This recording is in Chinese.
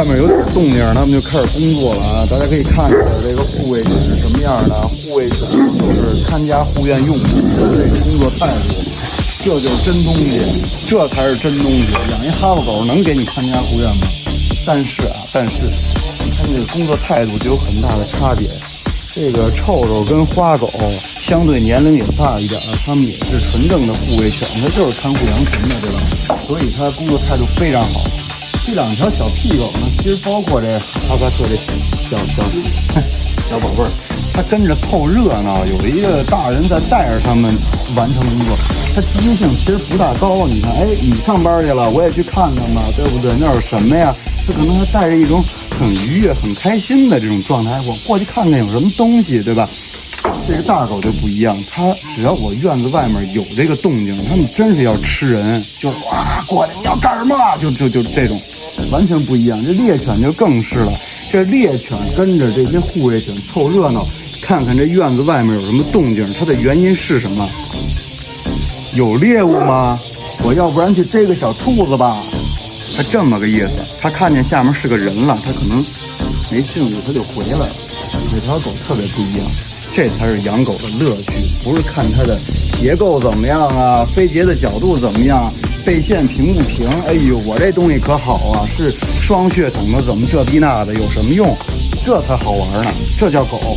外面有点动静，他们就开始工作了啊！大家可以看一下这个护卫犬是什么样的。护卫犬就是看家护院用的，这个工作态度，这就是真东西，这才是真东西。养一哈巴狗能给你看家护院吗？但是你看这个工作态度就有很大的差别。这个臭臭跟花狗相对年龄也大一点，他们也是纯正的护卫犬，它就是看护羊群的，对吧？所以它工作态度非常好。这两条小屁狗呢，其实包括这哈萨克这小宝贝儿，它跟着凑热闹，有一个大人在带着他们完成工作，它积极性其实不大高。你看，哎，你上班去了，我也去看看吧，对不对？那有什么呀？它可能还带着一种很愉悦、很开心的这种状态，我过去看看有什么东西，对吧？这个大狗就不一样，它只要我院子外面有这个动静，它们真是要吃人，就是哇过来你要干什么？就这种，完全不一样。这猎犬就更是了，这猎犬跟着这些护卫犬凑热闹，看看这院子外面有什么动静，它的原因是什么？有猎物吗？我要不然去逮个小兔子吧。它这么个意思，它看见下面是个人了，它可能没兴趣，它就回来了。这条狗特别不一样。这才是养狗的乐趣，不是看它的结构怎么样啊，飞结的角度怎么样，背线平不平。哎呦，我这东西可好啊，是双血统的，怎么这逼那的，有什么用？这才好玩呢，这叫狗。